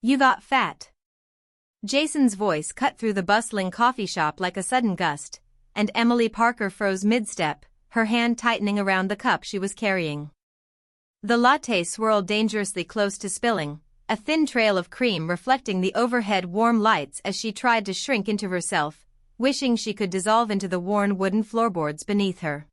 You got fat. Jason's voice cut through the bustling coffee shop like a sudden gust, and Emily Parker froze mid-step, her hand tightening around the cup she was carrying. The latte swirled dangerously close to spilling, a thin trail of cream reflecting the overhead warm lights as she tried to shrink into herself, wishing she could dissolve into the worn wooden floorboards beneath her.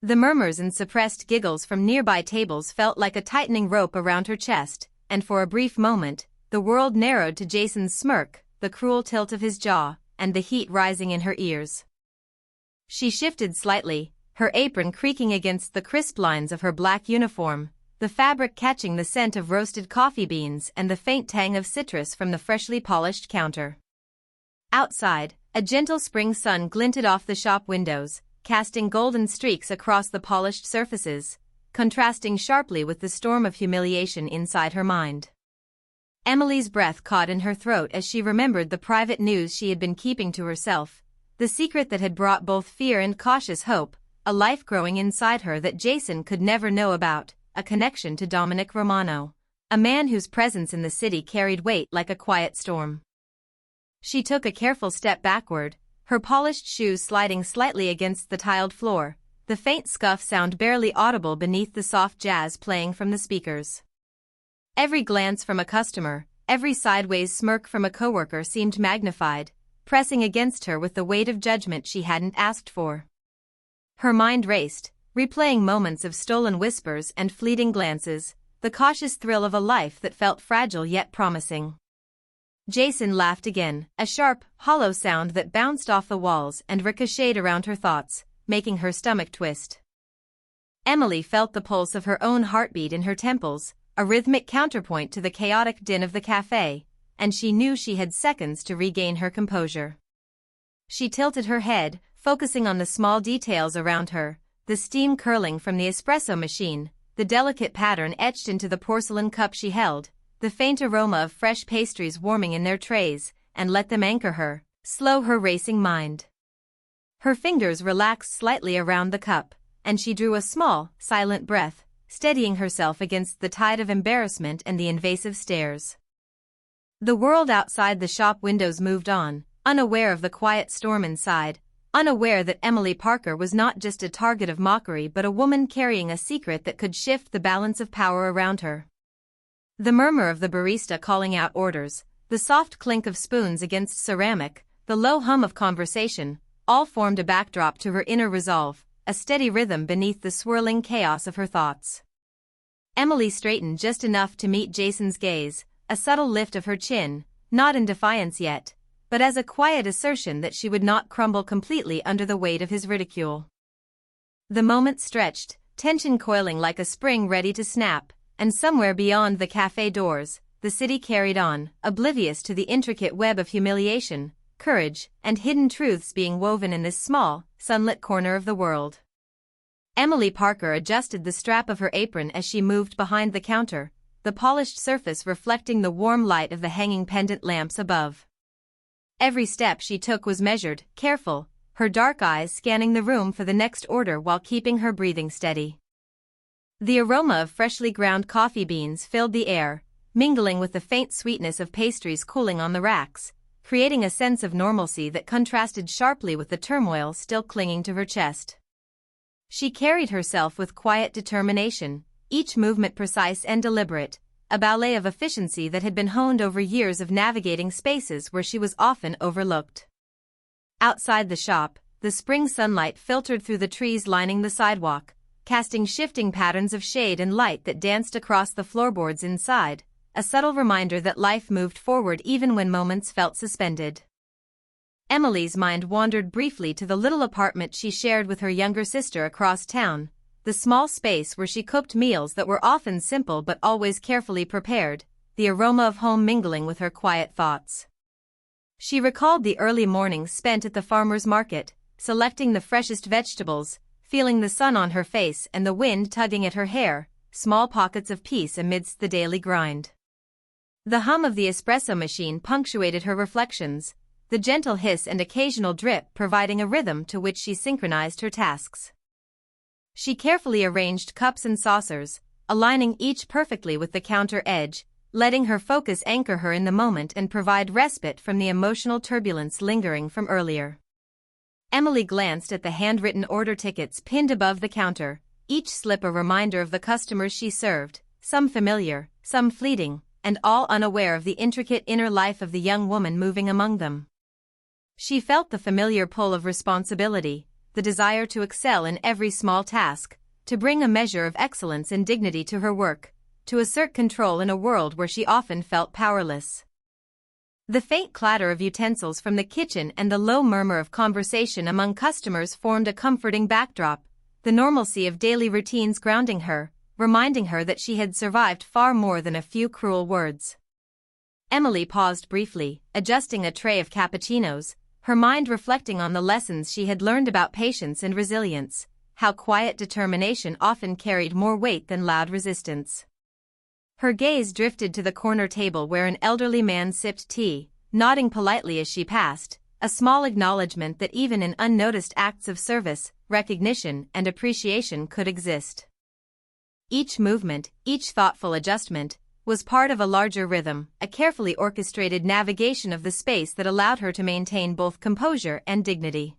The murmurs and suppressed giggles from nearby tables felt like a tightening rope around her chest, and for a brief moment, the world narrowed to Jason's smirk, the cruel tilt of his jaw, and the heat rising in her ears. She shifted slightly, her apron creaking against the crisp lines of her black uniform, the fabric catching the scent of roasted coffee beans and the faint tang of citrus from the freshly polished counter. Outside, a gentle spring sun glinted off the shop windows, casting golden streaks across the polished surfaces, contrasting sharply with the storm of humiliation inside her mind. Emily's breath caught in her throat as she remembered the private news she had been keeping to herself, the secret that had brought both fear and cautious hope, a life growing inside her that Jason could never know about, a connection to Dominic Romano, a man whose presence in the city carried weight like a quiet storm. She took a careful step backward, her polished shoes sliding slightly against the tiled floor, the faint scuff sound barely audible beneath the soft jazz playing from the speakers. Every glance from a customer, every sideways smirk from a coworker seemed magnified, pressing against her with the weight of judgment she hadn't asked for. Her mind raced, replaying moments of stolen whispers and fleeting glances, the cautious thrill of a life that felt fragile yet promising. Jason laughed again, a sharp, hollow sound that bounced off the walls and ricocheted around her thoughts, making her stomach twist. Emily felt the pulse of her own heartbeat in her temples, a rhythmic counterpoint to the chaotic din of the cafe, and she knew she had seconds to regain her composure. She tilted her head, focusing on the small details around her, the steam curling from the espresso machine, the delicate pattern etched into the porcelain cup she held, the faint aroma of fresh pastries warming in their trays, and let them anchor her, slow her racing mind. Her fingers relaxed slightly around the cup, and she drew a small, silent breath, steadying herself against the tide of embarrassment and the invasive stares. The world outside the shop windows moved on, unaware of the quiet storm inside, unaware that Emily Parker was not just a target of mockery but a woman carrying a secret that could shift the balance of power around her. The murmur of the barista calling out orders, the soft clink of spoons against ceramic, the low hum of conversation, all formed a backdrop to her inner resolve, a steady rhythm beneath the swirling chaos of her thoughts. Emily straightened just enough to meet Jason's gaze, a subtle lift of her chin, not in defiance yet, but as a quiet assertion that she would not crumble completely under the weight of his ridicule. The moment stretched, tension coiling like a spring ready to snap, and somewhere beyond the cafe doors, the city carried on, oblivious to the intricate web of humiliation, courage, and hidden truths being woven in this small, sunlit corner of the world. Emily Parker adjusted the strap of her apron as she moved behind the counter, the polished surface reflecting the warm light of the hanging pendant lamps above. Every step she took was measured, careful, her dark eyes scanning the room for the next order while keeping her breathing steady. The aroma of freshly ground coffee beans filled the air, mingling with the faint sweetness of pastries cooling on the racks, creating a sense of normalcy that contrasted sharply with the turmoil still clinging to her chest. She carried herself with quiet determination, each movement precise and deliberate, a ballet of efficiency that had been honed over years of navigating spaces where she was often overlooked. Outside the shop, the spring sunlight filtered through the trees lining the sidewalk, casting shifting patterns of shade and light that danced across the floorboards inside, a subtle reminder that life moved forward even when moments felt suspended. Emily's mind wandered briefly to the little apartment she shared with her younger sister across town, the small space where she cooked meals that were often simple but always carefully prepared, the aroma of home mingling with her quiet thoughts. She recalled the early mornings spent at the farmer's market, selecting the freshest vegetables, feeling the sun on her face and the wind tugging at her hair, small pockets of peace amidst the daily grind. The hum of the espresso machine punctuated her reflections, the gentle hiss and occasional drip providing a rhythm to which she synchronized her tasks. She carefully arranged cups and saucers, aligning each perfectly with the counter edge, letting her focus anchor her in the moment and provide respite from the emotional turbulence lingering from earlier. Emily glanced at the handwritten order tickets pinned above the counter, each slip a reminder of the customers she served, some familiar, some fleeting, and all unaware of the intricate inner life of the young woman moving among them. She felt the familiar pull of responsibility, the desire to excel in every small task, to bring a measure of excellence and dignity to her work, to assert control in a world where she often felt powerless. The faint clatter of utensils from the kitchen and the low murmur of conversation among customers formed a comforting backdrop, the normalcy of daily routines grounding her, reminding her that she had survived far more than a few cruel words. Emily paused briefly, adjusting a tray of cappuccinos, her mind reflecting on the lessons she had learned about patience and resilience, how quiet determination often carried more weight than loud resistance. Her gaze drifted to the corner table where an elderly man sipped tea, nodding politely as she passed, a small acknowledgment that even in unnoticed acts of service, recognition and appreciation could exist. Each movement, each thoughtful adjustment, was part of a larger rhythm, a carefully orchestrated navigation of the space that allowed her to maintain both composure and dignity.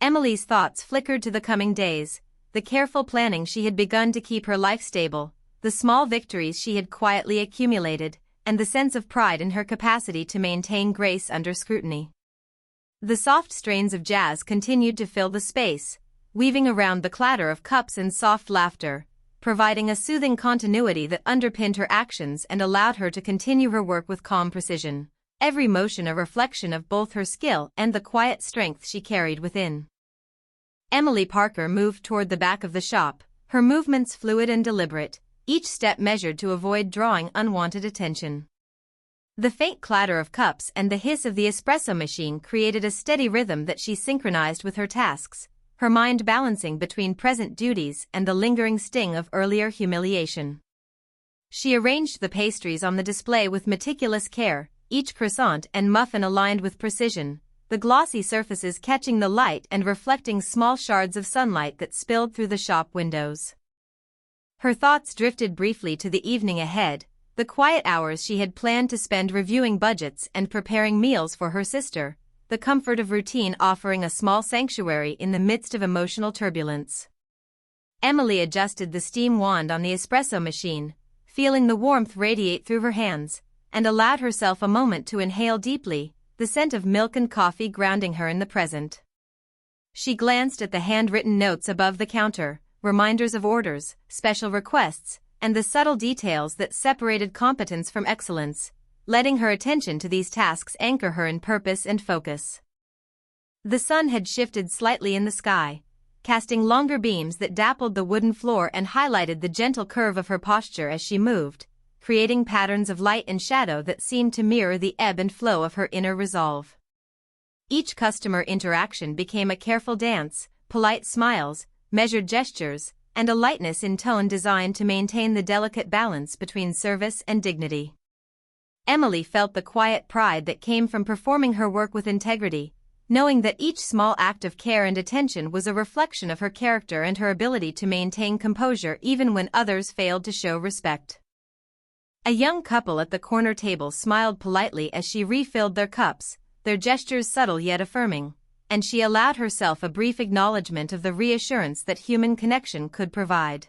Emily's thoughts flickered to the coming days, the careful planning she had begun to keep her life stable, the small victories she had quietly accumulated, and the sense of pride in her capacity to maintain grace under scrutiny. The soft strains of jazz continued to fill the space, weaving around the clatter of cups and soft laughter, providing a soothing continuity that underpinned her actions and allowed her to continue her work with calm precision, every motion a reflection of both her skill and the quiet strength she carried within. Emily Parker moved toward the back of the shop, her movements fluid and deliberate, each step measured to avoid drawing unwanted attention. The faint clatter of cups and the hiss of the espresso machine created a steady rhythm that she synchronized with her tasks, her mind balancing between present duties and the lingering sting of earlier humiliation. She arranged the pastries on the display with meticulous care, each croissant and muffin aligned with precision, the glossy surfaces catching the light and reflecting small shards of sunlight that spilled through the shop windows. Her thoughts drifted briefly to the evening ahead, the quiet hours she had planned to spend reviewing budgets and preparing meals for her sister, the comfort of routine offering a small sanctuary in the midst of emotional turbulence. Emily adjusted the steam wand on the espresso machine, feeling the warmth radiate through her hands, and allowed herself a moment to inhale deeply, the scent of milk and coffee grounding her in the present. She glanced at the handwritten notes above the counter, reminders of orders, special requests, and the subtle details that separated competence from excellence, letting her attention to these tasks anchor her in purpose and focus. The sun had shifted slightly in the sky, casting longer beams that dappled the wooden floor and highlighted the gentle curve of her posture as she moved, creating patterns of light and shadow that seemed to mirror the ebb and flow of her inner resolve. Each customer interaction became a careful dance, polite smiles, measured gestures, and a lightness in tone designed to maintain the delicate balance between service and dignity. Emily felt the quiet pride that came from performing her work with integrity, knowing that each small act of care and attention was a reflection of her character and her ability to maintain composure even when others failed to show respect. A young couple at the corner table smiled politely as she refilled their cups, their gestures subtle yet affirming, and she allowed herself a brief acknowledgement of the reassurance that human connection could provide.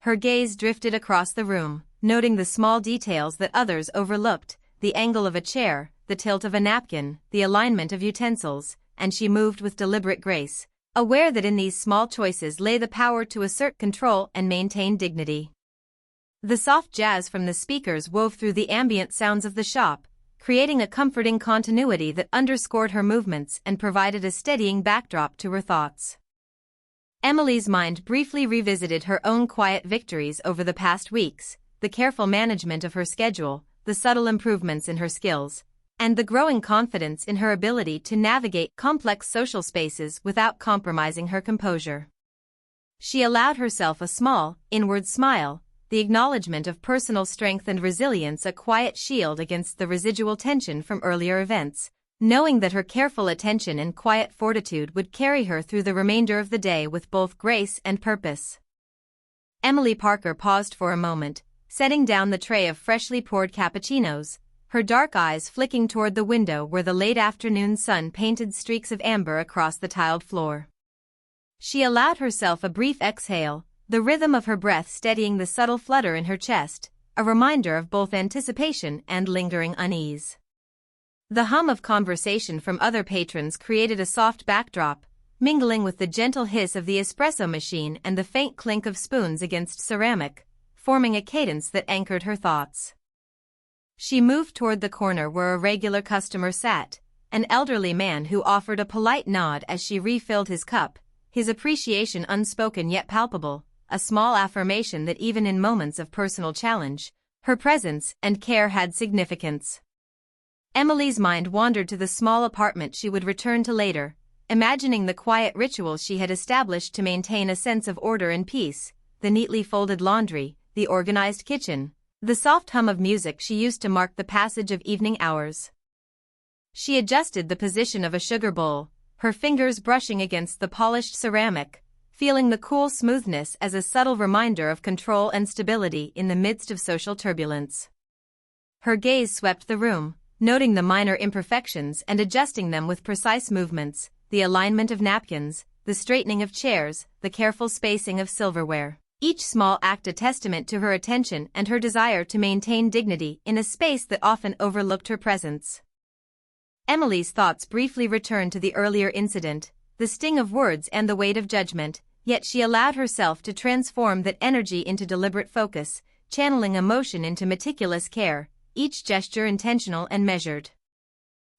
Her gaze drifted across the room, noting the small details that others overlooked, the angle of a chair, the tilt of a napkin, the alignment of utensils, and she moved with deliberate grace, aware that in these small choices lay the power to assert control and maintain dignity. The soft jazz from the speakers wove through the ambient sounds of the shop, creating a comforting continuity that underscored her movements and provided a steadying backdrop to her thoughts. Emily's mind briefly revisited her own quiet victories over the past weeks, the careful management of her schedule, the subtle improvements in her skills, and the growing confidence in her ability to navigate complex social spaces without compromising her composure. She allowed herself a small, inward smile, the acknowledgement of personal strength and resilience, a quiet shield against the residual tension from earlier events, knowing that her careful attention and quiet fortitude would carry her through the remainder of the day with both grace and purpose. Emily Parker paused for a moment, setting down the tray of freshly poured cappuccinos, her dark eyes flicking toward the window where the late afternoon sun painted streaks of amber across the tiled floor. She allowed herself a brief exhale, the rhythm of her breath steadying the subtle flutter in her chest, a reminder of both anticipation and lingering unease. The hum of conversation from other patrons created a soft backdrop, mingling with the gentle hiss of the espresso machine and the faint clink of spoons against ceramic, forming a cadence that anchored her thoughts. She moved toward the corner where a regular customer sat, an elderly man who offered a polite nod as she refilled his cup, his appreciation unspoken yet palpable, a small affirmation that even in moments of personal challenge, her presence and care had significance. Emily's mind wandered to the small apartment she would return to later, imagining the quiet rituals she had established to maintain a sense of order and peace, the neatly folded laundry, the organized kitchen, the soft hum of music she used to mark the passage of evening hours. She adjusted the position of a sugar bowl, her fingers brushing against the polished ceramic, feeling the cool smoothness as a subtle reminder of control and stability in the midst of social turbulence. Her gaze swept the room, noting the minor imperfections and adjusting them with precise movements, the alignment of napkins, the straightening of chairs, the careful spacing of silverware. Each small act a testament to her attention and her desire to maintain dignity in a space that often overlooked her presence. Emily's thoughts briefly returned to the earlier incident, the sting of words and the weight of judgment, yet she allowed herself to transform that energy into deliberate focus, channeling emotion into meticulous care, each gesture intentional and measured.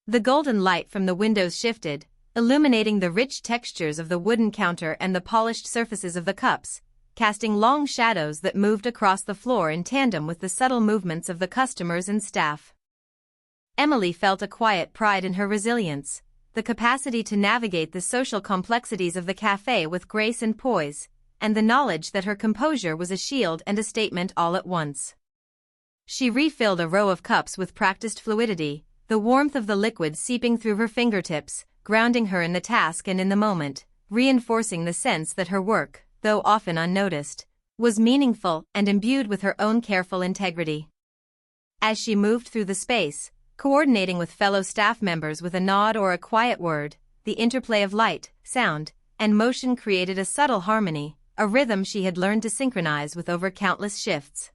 The golden light from the windows shifted, illuminating the rich textures of the wooden counter and the polished surfaces of the cups, casting long shadows that moved across the floor in tandem with the subtle movements of the customers and staff. Emily felt a quiet pride in her resilience, the capacity to navigate the social complexities of the cafe with grace and poise, and the knowledge that her composure was a shield and a statement all at once. She refilled a row of cups with practiced fluidity, the warmth of the liquid seeping through her fingertips, grounding her in the task and in the moment, reinforcing the sense that her work, though often unnoticed, was meaningful and imbued with her own careful integrity. As she moved through the space, coordinating with fellow staff members with a nod or a quiet word, the interplay of light, sound, and motion created a subtle harmony, a rhythm she had learned to synchronize with over countless shifts.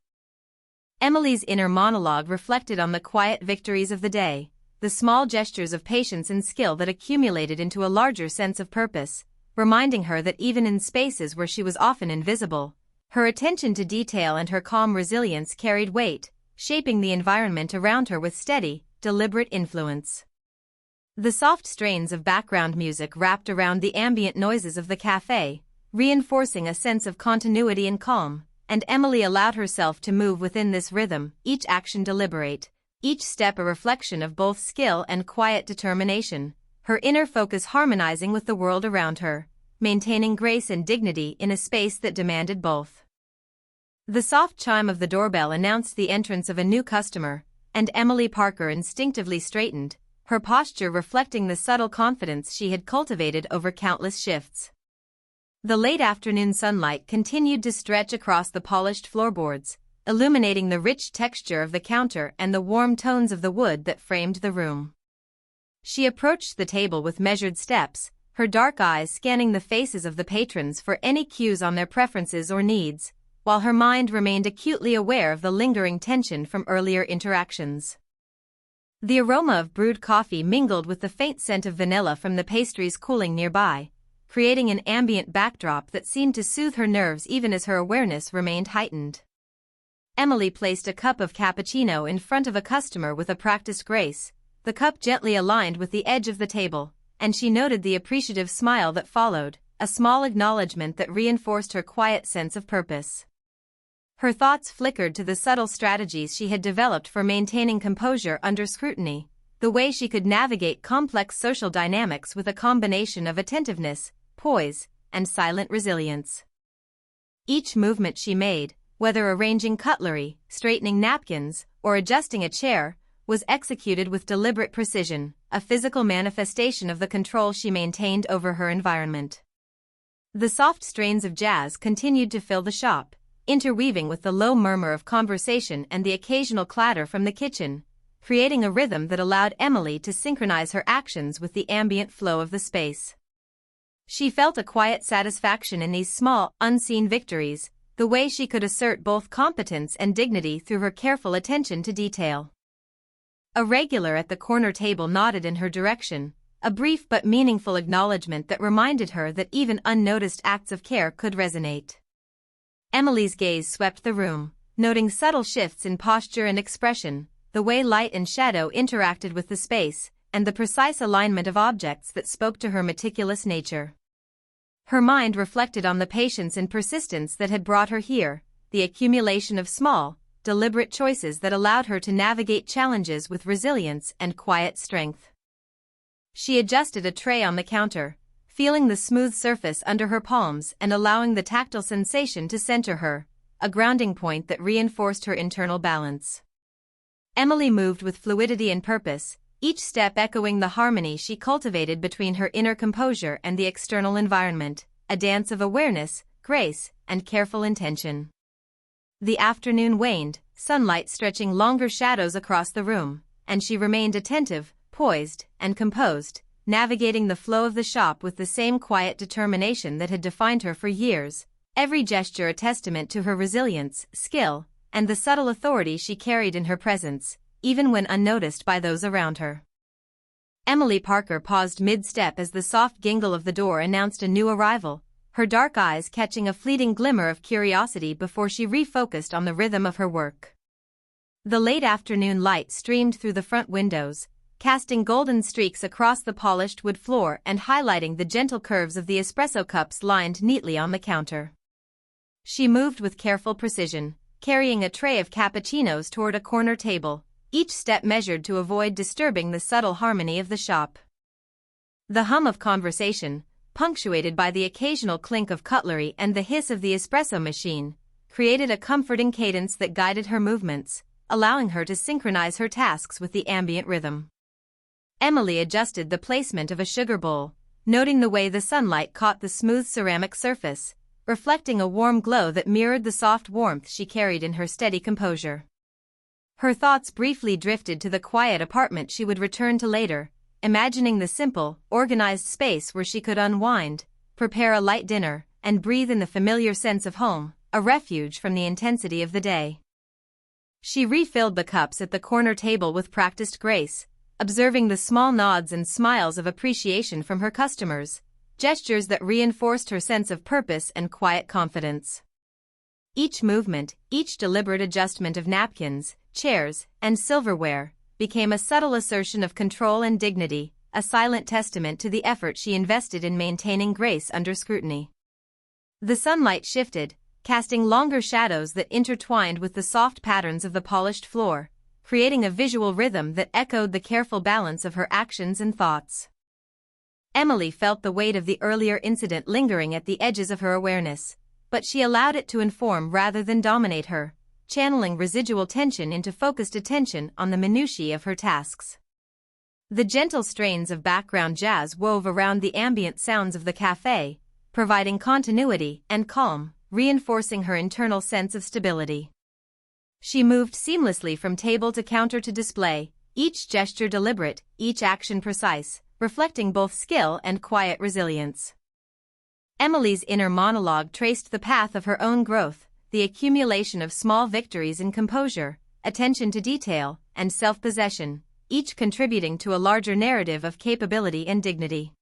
Emily's inner monologue reflected on the quiet victories of the day, the small gestures of patience and skill that accumulated into a larger sense of purpose, reminding her that even in spaces where she was often invisible, her attention to detail and her calm resilience carried weight, shaping the environment around her with steady, deliberate influence. The soft strains of background music wrapped around the ambient noises of the cafe, reinforcing a sense of continuity and calm, and Emily allowed herself to move within this rhythm, each action deliberate, each step a reflection of both skill and quiet determination, her inner focus harmonizing with the world around her, maintaining grace and dignity in a space that demanded both. The soft chime of the doorbell announced the entrance of a new customer, and Emily Parker instinctively straightened, her posture reflecting the subtle confidence she had cultivated over countless shifts. The late afternoon sunlight continued to stretch across the polished floorboards, illuminating the rich texture of the counter and the warm tones of the wood that framed the room. She approached the table with measured steps, her dark eyes scanning the faces of the patrons for any cues on their preferences or needs, while her mind remained acutely aware of the lingering tension from earlier interactions. The aroma of brewed coffee mingled with the faint scent of vanilla from the pastries cooling nearby, creating an ambient backdrop that seemed to soothe her nerves even as her awareness remained heightened. Emily placed a cup of cappuccino in front of a customer with a practiced grace, the cup gently aligned with the edge of the table, and she noted the appreciative smile that followed, a small acknowledgment that reinforced her quiet sense of purpose. Her thoughts flickered to the subtle strategies she had developed for maintaining composure under scrutiny, the way she could navigate complex social dynamics with a combination of attentiveness, poise, and silent resilience. Each movement she made, whether arranging cutlery, straightening napkins, or adjusting a chair, was executed with deliberate precision, a physical manifestation of the control she maintained over her environment. The soft strains of jazz continued to fill the shop, interweaving with the low murmur of conversation and the occasional clatter from the kitchen, creating a rhythm that allowed Emily to synchronize her actions with the ambient flow of the space. She felt a quiet satisfaction in these small, unseen victories, the way she could assert both competence and dignity through her careful attention to detail. A regular at the corner table nodded in her direction, a brief but meaningful acknowledgment that reminded her that even unnoticed acts of care could resonate. Emily's gaze swept the room, noting subtle shifts in posture and expression, the way light and shadow interacted with the space, and the precise alignment of objects that spoke to her meticulous nature. Her mind reflected on the patience and persistence that had brought her here, the accumulation of small, deliberate choices that allowed her to navigate challenges with resilience and quiet strength. She adjusted a tray on the counter, feeling the smooth surface under her palms and allowing the tactile sensation to center her, a grounding point that reinforced her internal balance. Emily moved with fluidity and purpose, each step echoing the harmony she cultivated between her inner composure and the external environment, a dance of awareness, grace, and careful intention. The afternoon waned, sunlight stretching longer shadows across the room, and she remained attentive, poised, and composed, navigating the flow of the shop with the same quiet determination that had defined her for years, every gesture a testament to her resilience, skill, and the subtle authority she carried in her presence, even when unnoticed by those around her. Emily Parker paused mid-step as the soft gingle of the door announced a new arrival, her dark eyes catching a fleeting glimmer of curiosity before she refocused on the rhythm of her work. The late afternoon light streamed through the front windows, casting golden streaks across the polished wood floor and highlighting the gentle curves of the espresso cups lined neatly on the counter. She moved with careful precision, carrying a tray of cappuccinos toward a corner table, each step measured to avoid disturbing the subtle harmony of the shop. The hum of conversation, punctuated by the occasional clink of cutlery and the hiss of the espresso machine, created a comforting cadence that guided her movements, allowing her to synchronize her tasks with the ambient rhythm. Emily adjusted the placement of a sugar bowl, noting the way the sunlight caught the smooth ceramic surface, reflecting a warm glow that mirrored the soft warmth she carried in her steady composure. Her thoughts briefly drifted to the quiet apartment she would return to later, imagining the simple, organized space where she could unwind, prepare a light dinner, and breathe in the familiar sense of home, a refuge from the intensity of the day. She refilled the cups at the corner table with practiced grace, observing the small nods and smiles of appreciation from her customers, gestures that reinforced her sense of purpose and quiet confidence. Each movement, each deliberate adjustment of napkins, chairs, and silverware, became a subtle assertion of control and dignity, a silent testament to the effort she invested in maintaining grace under scrutiny. The sunlight shifted, casting longer shadows that intertwined with the soft patterns of the polished floor, creating a visual rhythm that echoed the careful balance of her actions and thoughts. Emily felt the weight of the earlier incident lingering at the edges of her awareness, but she allowed it to inform rather than dominate her, channeling residual tension into focused attention on the minutiae of her tasks. The gentle strains of background jazz wove around the ambient sounds of the cafe, providing continuity and calm, reinforcing her internal sense of stability. She moved seamlessly from table to counter to display, each gesture deliberate, each action precise, reflecting both skill and quiet resilience. Emily's inner monologue traced the path of her own growth, the accumulation of small victories in composure, attention to detail, and self-possession, each contributing to a larger narrative of capability and dignity.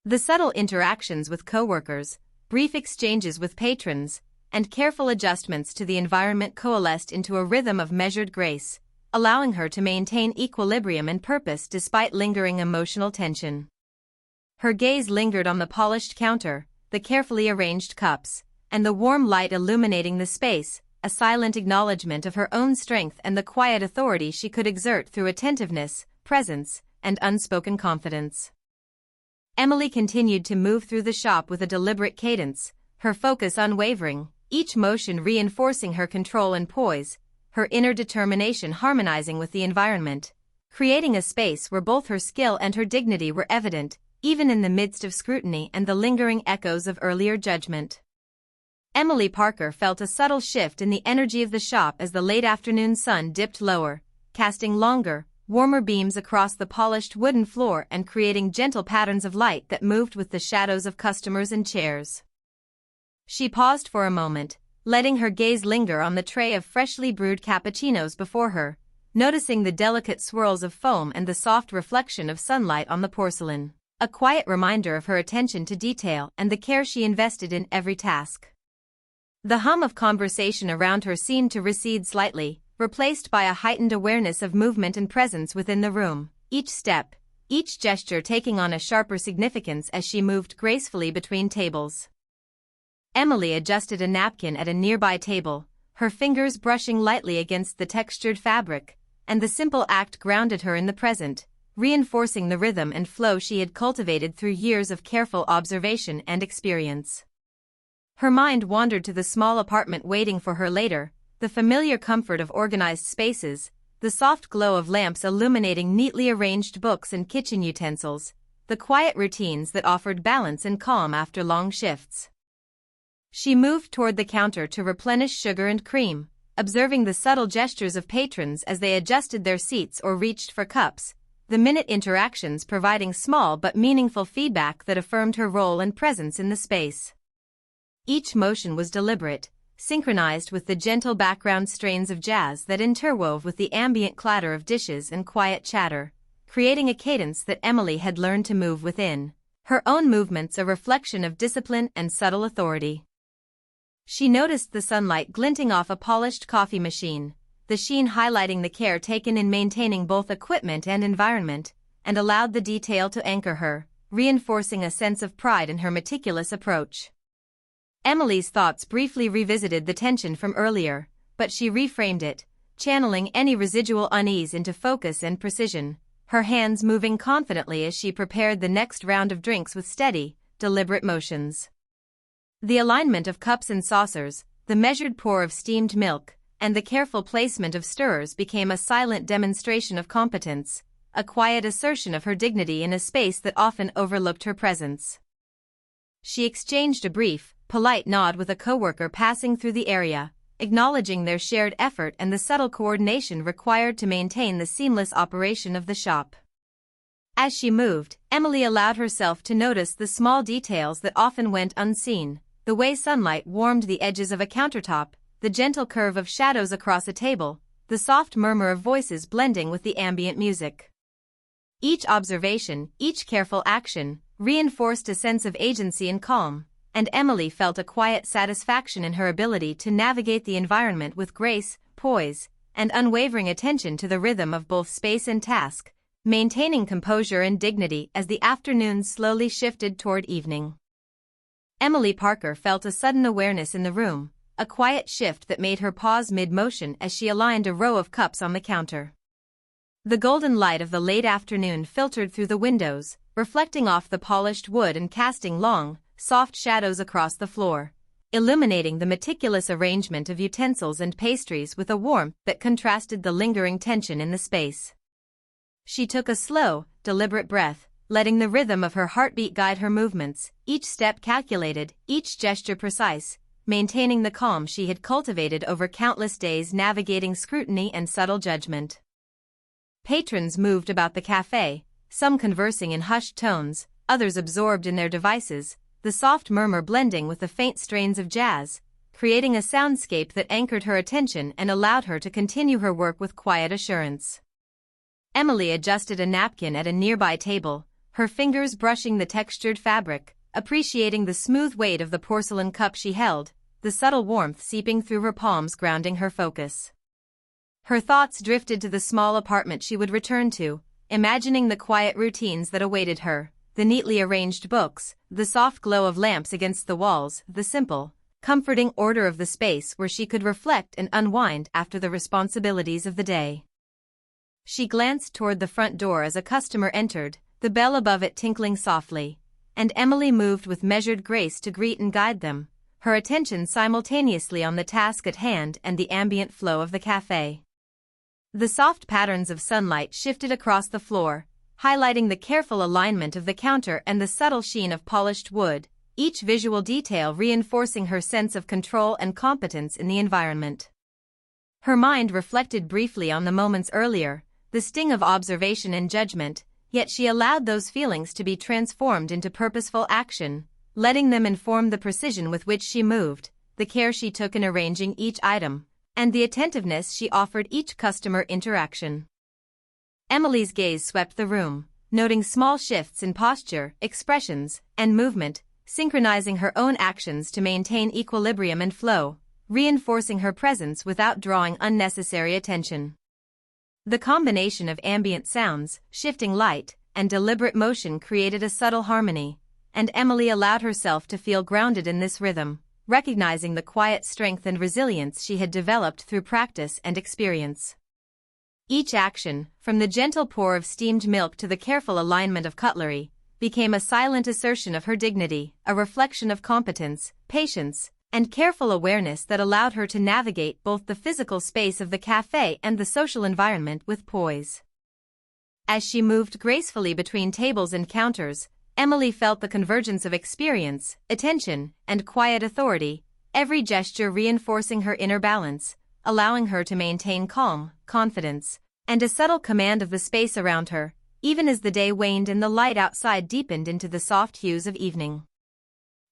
The subtle interactions with coworkers, brief exchanges with patrons, and careful adjustments to the environment coalesced into a rhythm of measured grace, allowing her to maintain equilibrium and purpose despite lingering emotional tension. Her gaze lingered on the polished counter, the carefully arranged cups, and the warm light illuminating the space, a silent acknowledgment of her own strength and the quiet authority she could exert through attentiveness, presence, and unspoken confidence. Emily continued to move through the shop with a deliberate cadence, her focus unwavering, each motion reinforcing her control and poise, her inner determination harmonizing with the environment, creating a space where both her skill and her dignity were evident, even in the midst of scrutiny and the lingering echoes of earlier judgment. Emily Parker felt a subtle shift in the energy of the shop as the late afternoon sun dipped lower, casting longer, warmer beams across the polished wooden floor and creating gentle patterns of light that moved with the shadows of customers and chairs. She paused for a moment, letting her gaze linger on the tray of freshly brewed cappuccinos before her, noticing the delicate swirls of foam and the soft reflection of sunlight on the porcelain, a quiet reminder of her attention to detail and the care she invested in every task. The hum of conversation around her seemed to recede slightly, replaced by a heightened awareness of movement and presence within the room, each step, each gesture taking on a sharper significance as she moved gracefully between tables. Emily adjusted a napkin at a nearby table, her fingers brushing lightly against the textured fabric, and the simple act grounded her in the present, reinforcing the rhythm and flow she had cultivated through years of careful observation and experience. Her mind wandered to the small apartment waiting for her later, the familiar comfort of organized spaces, the soft glow of lamps illuminating neatly arranged books and kitchen utensils, the quiet routines that offered balance and calm after long shifts. She moved toward the counter to replenish sugar and cream, observing the subtle gestures of patrons as they adjusted their seats or reached for cups, the minute interactions providing small but meaningful feedback that affirmed her role and presence in the space. Each motion was deliberate, synchronized with the gentle background strains of jazz that interwove with the ambient clatter of dishes and quiet chatter, creating a cadence that Emily had learned to move within, her own movements a reflection of discipline and subtle authority. She noticed the sunlight glinting off a polished coffee machine, the sheen highlighting the care taken in maintaining both equipment and environment, and allowed the detail to anchor her, reinforcing a sense of pride in her meticulous approach. Emily's thoughts briefly revisited the tension from earlier, but she reframed it, channeling any residual unease into focus and precision, her hands moving confidently as she prepared the next round of drinks with steady, deliberate motions. The alignment of cups and saucers, the measured pour of steamed milk, and the careful placement of stirrers became a silent demonstration of competence, a quiet assertion of her dignity in a space that often overlooked her presence. She exchanged a brief, polite nod with a coworker passing through the area, acknowledging their shared effort and the subtle coordination required to maintain the seamless operation of the shop. As she moved, Emily allowed herself to notice the small details that often went unseen, the way sunlight warmed the edges of a countertop, the gentle curve of shadows across a table, the soft murmur of voices blending with the ambient music. Each observation, each careful action, reinforced a sense of agency and calm, and Emily felt a quiet satisfaction in her ability to navigate the environment with grace, poise, and unwavering attention to the rhythm of both space and task, maintaining composure and dignity as the afternoon slowly shifted toward evening. Emily Parker felt a sudden awareness in the room, a quiet shift that made her pause mid-motion as she aligned a row of cups on the counter. The golden light of the late afternoon filtered through the windows, reflecting off the polished wood and casting long, soft shadows across the floor, illuminating the meticulous arrangement of utensils and pastries with a warmth that contrasted the lingering tension in the space. She took a slow, deliberate breath, letting the rhythm of her heartbeat guide her movements, each step calculated, each gesture precise, maintaining the calm she had cultivated over countless days navigating scrutiny and subtle judgment. Patrons moved about the cafe, some conversing in hushed tones, others absorbed in their devices, the soft murmur blending with the faint strains of jazz, creating a soundscape that anchored her attention and allowed her to continue her work with quiet assurance. Emily adjusted a napkin at a nearby table, her fingers brushing the textured fabric, appreciating the smooth weight of the porcelain cup she held, the subtle warmth seeping through her palms grounding her focus. Her thoughts drifted to the small apartment she would return to, imagining the quiet routines that awaited her, the neatly arranged books, the soft glow of lamps against the walls, the simple, comforting order of the space where she could reflect and unwind after the responsibilities of the day. She glanced toward the front door as a customer entered, the bell above it tinkling softly, and Emily moved with measured grace to greet and guide them, her attention simultaneously on the task at hand and the ambient flow of the cafe. The soft patterns of sunlight shifted across the floor, highlighting the careful alignment of the counter and the subtle sheen of polished wood, each visual detail reinforcing her sense of control and competence in the environment. Her mind reflected briefly on the moments earlier, the sting of observation and judgment, yet she allowed those feelings to be transformed into purposeful action, letting them inform the precision with which she moved, the care she took in arranging each item, and the attentiveness she offered each customer interaction. Emily's gaze swept the room, noting small shifts in posture, expressions, and movement, synchronizing her own actions to maintain equilibrium and flow, reinforcing her presence without drawing unnecessary attention. The combination of ambient sounds, shifting light, and deliberate motion created a subtle harmony, and Emily allowed herself to feel grounded in this rhythm, recognizing the quiet strength and resilience she had developed through practice and experience. Each action, from the gentle pour of steamed milk to the careful alignment of cutlery, became a silent assertion of her dignity, a reflection of competence, patience, and careful awareness that allowed her to navigate both the physical space of the cafe and the social environment with poise. As she moved gracefully between tables and counters, Emily felt the convergence of experience, attention, and quiet authority, every gesture reinforcing her inner balance, allowing her to maintain calm, confidence, and a subtle command of the space around her, even as the day waned and the light outside deepened into the soft hues of evening.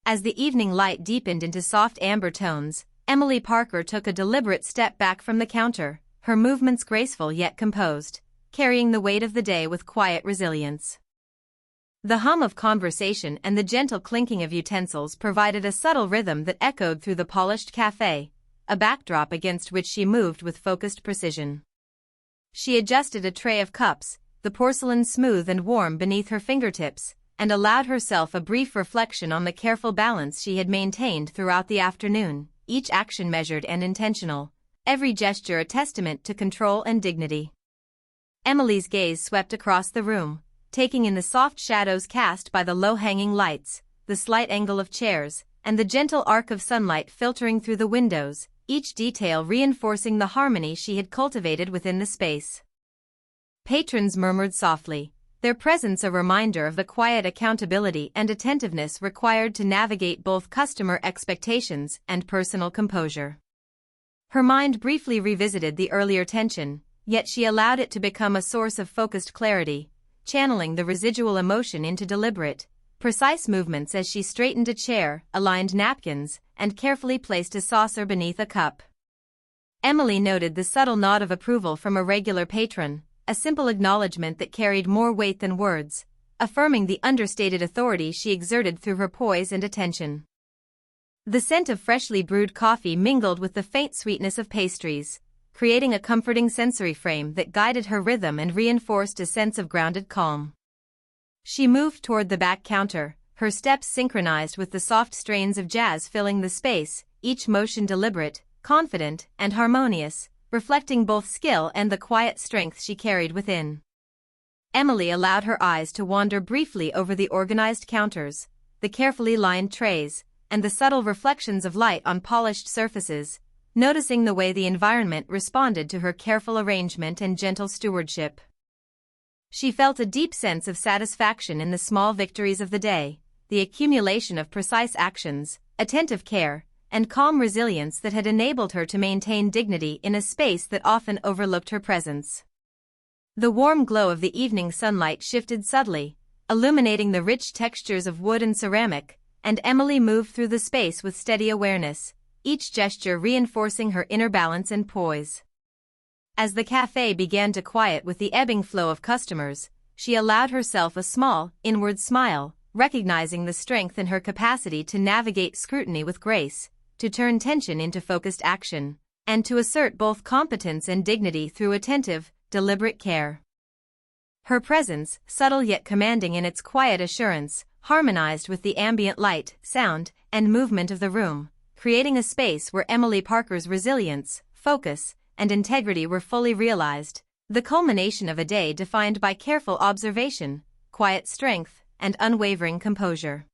As the evening light deepened into soft amber tones, Emily Parker took a deliberate step back from the counter, her movements graceful yet composed, carrying the weight of the day with quiet resilience. The hum of conversation and the gentle clinking of utensils provided a subtle rhythm that echoed through the polished cafe, a backdrop against which she moved with focused precision. She adjusted a tray of cups, the porcelain smooth and warm beneath her fingertips, and allowed herself a brief reflection on the careful balance she had maintained throughout the afternoon, each action measured and intentional, every gesture a testament to control and dignity. Emily's gaze swept across the room, taking in the soft shadows cast by the low-hanging lights, the slight angle of chairs, and the gentle arc of sunlight filtering through the windows, each detail reinforcing the harmony she had cultivated within the space. Patrons murmured softly, their presence a reminder of the quiet accountability and attentiveness required to navigate both customer expectations and personal composure. Her mind briefly revisited the earlier tension, yet she allowed it to become a source of focused clarity, channeling the residual emotion into deliberate, precise movements as she straightened a chair, aligned napkins, and carefully placed a saucer beneath a cup. Emily noted the subtle nod of approval from a regular patron, a simple acknowledgment that carried more weight than words, affirming the understated authority she exerted through her poise and attention. The scent of freshly brewed coffee mingled with the faint sweetness of pastries, creating a comforting sensory frame that guided her rhythm and reinforced a sense of grounded calm. She moved toward the back counter, her steps synchronized with the soft strains of jazz filling the space, each motion deliberate, confident, and harmonious, reflecting both skill and the quiet strength she carried within. Emily allowed her eyes to wander briefly over the organized counters, the carefully lined trays, and the subtle reflections of light on polished surfaces, noticing the way the environment responded to her careful arrangement and gentle stewardship. She felt a deep sense of satisfaction in the small victories of the day, the accumulation of precise actions, attentive care, and calm resilience that had enabled her to maintain dignity in a space that often overlooked her presence. The warm glow of the evening sunlight shifted subtly, illuminating the rich textures of wood and ceramic, and Emily moved through the space with steady awareness, each gesture reinforcing her inner balance and poise. As the cafe began to quiet with the ebbing flow of customers, she allowed herself a small, inward smile, recognizing the strength in her capacity to navigate scrutiny with grace, to turn tension into focused action, and to assert both competence and dignity through attentive, deliberate care. Her presence, subtle yet commanding in its quiet assurance, harmonized with the ambient light, sound, and movement of the room, creating a space where Emily Parker's resilience, focus, and integrity were fully realized, the culmination of a day defined by careful observation, quiet strength, and unwavering composure.